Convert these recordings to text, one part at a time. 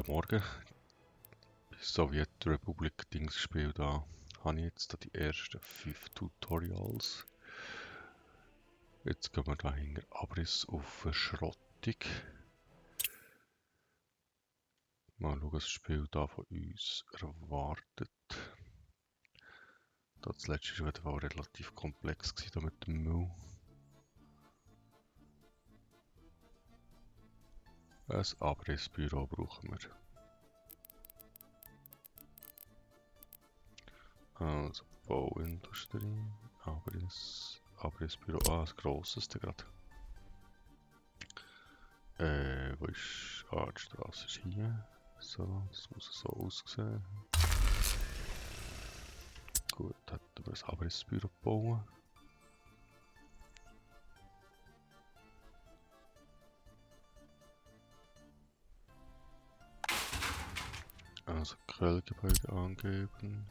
Guten Morgen. Bei Sowjetrepublik-Dings gespielt da. Habe ich jetzt da die ersten 5 Tutorials. Jetzt gehen wir da hinter Abriss auf eine Schrottung. Mal schauen, was das Spiel da von uns erwartet. Das letzte war relativ komplex da mit dem Müll. Ein Abrissbüro brauchen wir. Also Bauindustrie, Abrissbüro, ein grosses da gerade. Wo ist... die Straße ist hier. So, das muss so aussehen. Gut, hätten wir ein Abrissbüro bauen. Also Quellgebäude angeben.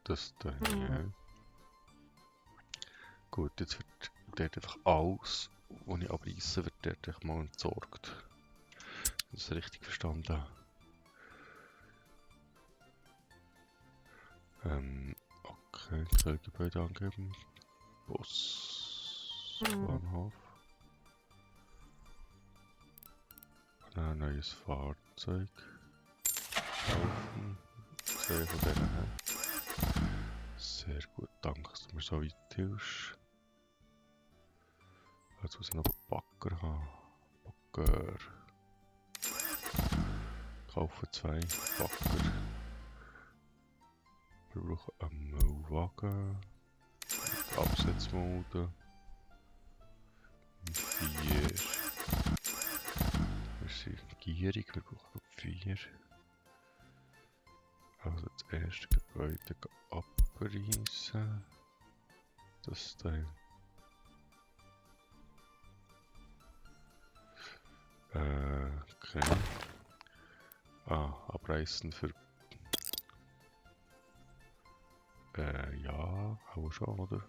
Das da hier. Gut, jetzt wird dort einfach alles, was ich abreißen, wird dort einfach mal entsorgt. Wenn ich das richtig verstanden habe. Okay, Quellgebäude angeben. Bus, Bahnhof. Ein neues Fahrzeug. Kaufen. 2 von denen her. Sehr gut, danke, dass du mir so weit hilfst. Jetzt muss ich noch Bagger haben. Bagger. Kaufen 2 Bagger. Wir brauchen einen Müllwagen. Absetzmode. 4. Wir sind gierig, wir brauchen 4. Also das erste Gebäude abreißen. Das Teil. Okay. Abreißen für... ja, auch schon, oder?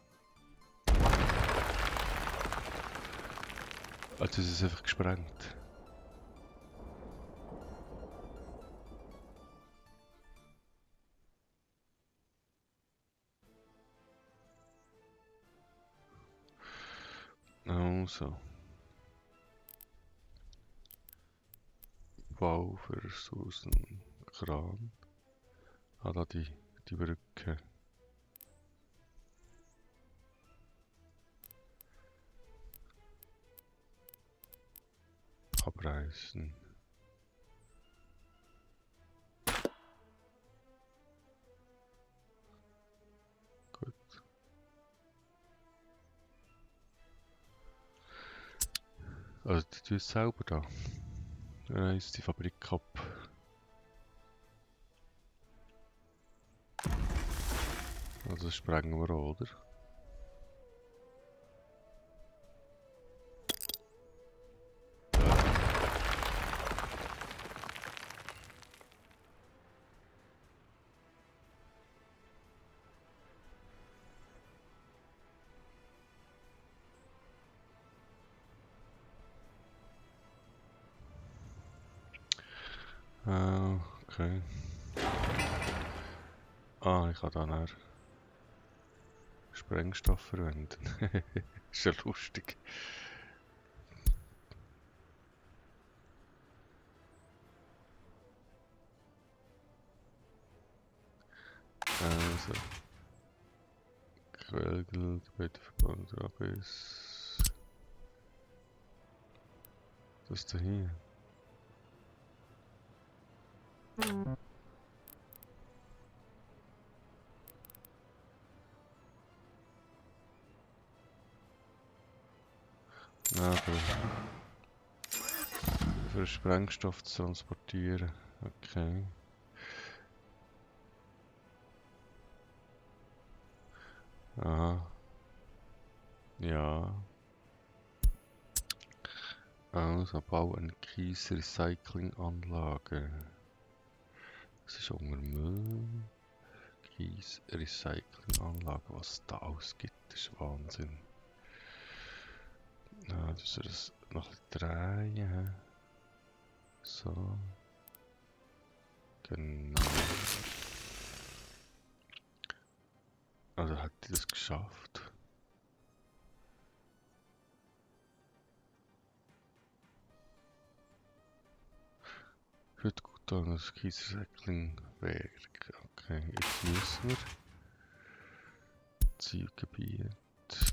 Also es ist einfach gesprengt. Also. Bau versus einen Kran. Da die Brücke. Abreißen. Gut. Also die tun es selber da. Dann reißt die Fabrik ab. Also das sprengen wir auch, oder? Okay. Ich kann da nachher Sprengstoff verwenden. Ist ja lustig. Also. Quellgebäudeverband, Abriss. Das ist da hier. Für Sprengstoff zu transportieren. Okay. Aha. Ja. Also bau eine Kies-Recycling-Anlage. Das ist unter Müll. Kies-Recycling-Anlage, was es da ausgibt, ist Wahnsinn. Das ist das noch drehen. So. Genau. Also hat die das geschafft. Wird gut an das Kiesersäcklingwerk. Okay, jetzt müssen wir. Zielgebiet,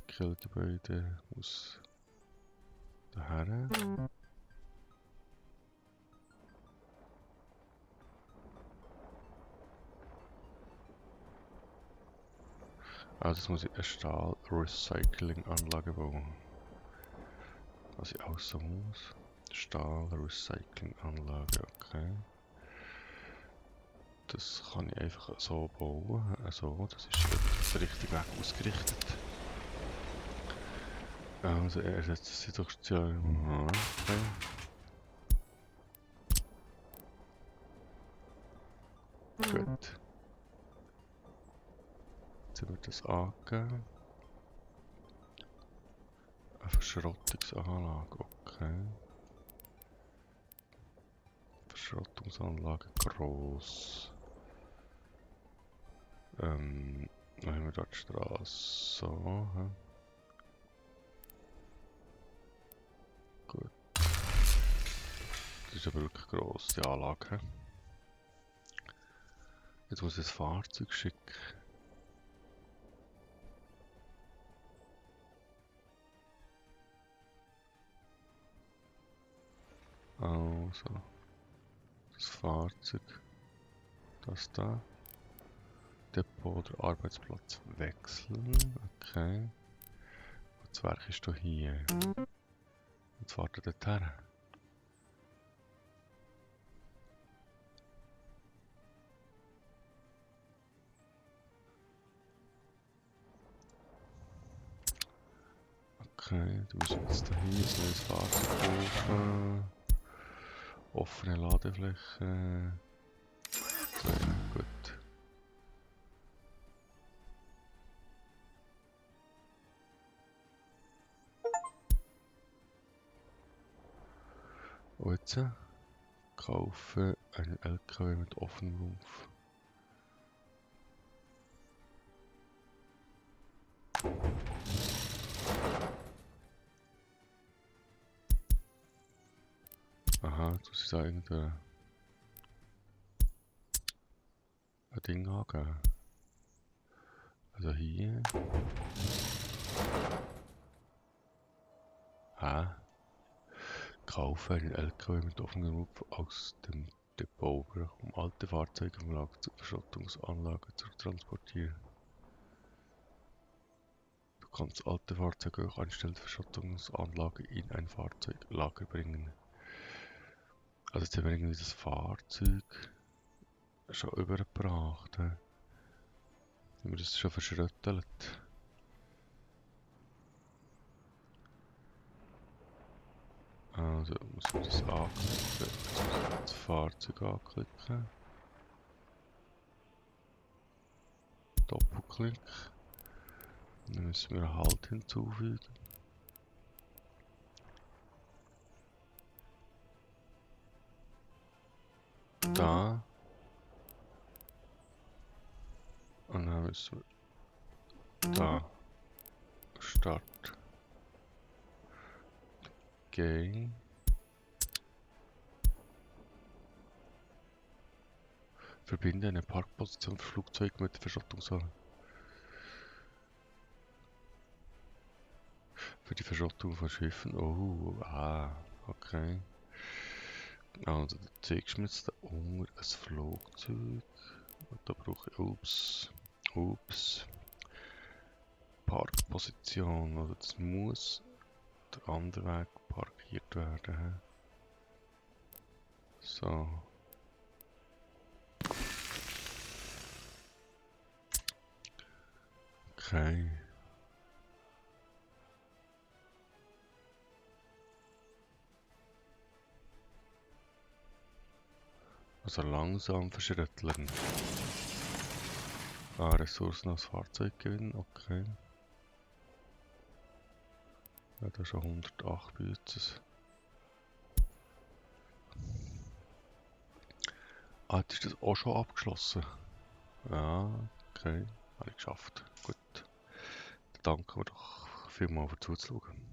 Kelgebäude muss daher. Also jetzt muss ich eine Stahl-Recycling-Anlage bauen. Was ich auch so muss. Stahl-Recycling-Anlage, okay. Das kann ich einfach so bauen. Also, das ist der richtige Weg ausgerichtet. Also er ersetzt sie durch die... Okay. Gut. Jetzt wird das angegeben. Eine Verschrottungsanlage, okay. Verschrottungsanlage groß. Dann haben wir dort die Straße. So. Gut. Das ist aber wirklich gross, die Anlage. Jetzt muss ich das Fahrzeug schicken. Also. Das Fahrzeug. Das da. Depot oder Arbeitsplatz wechseln. Okay. Das Werk ist doch hier. Jetzt wartet dort her. Okay, du musst jetzt hier ein neues Fahrzeug kaufen. Offene Ladefläche. So, ja, gut. Und jetzt kaufe einen LKW mit offenem Rumpf. Aha, jetzt muss ich da irgendein Ding angeben. Also hier. Kaufe einen LKW mit offenem Rumpf aus dem Depot, um alte Fahrzeuge vom Lager zur Verschrottungsanlage zu transportieren. Du kannst alte Fahrzeuge auch anstelle der Verschrottungsanlage in ein Fahrzeuglager bringen. Also jetzt haben wir irgendwie das Fahrzeug schon übergebracht. Haben wir das schon verschröttelt? Also muss man das anklicken. Jetzt muss ich das Fahrzeug anklicken. Doppelklick. Dann müssen wir einen Halt hinzufügen. Da. Und dann müssen wir da. Start. Game. Verbinde eine Parkposition für Flugzeuge mit der Verschrottungsanlage. Für die Verschrottung von Schiffen. Oh, okay. Also, da zeigst du mir jetzt da unten ein Flugzeug. Und da brauche ich, ups. Parkposition. Also, das muss der andere Weg parkiert werden. So. Okay. Also langsam verschrütteln. Ressourcen als Fahrzeug gewinnen, okay. Ja, da schon 108 Bützes. Ah, jetzt ist das auch schon abgeschlossen. Ja, okay. Habe ich geschafft. Gut. Dann danken wir doch vielmals für zuzuschauen.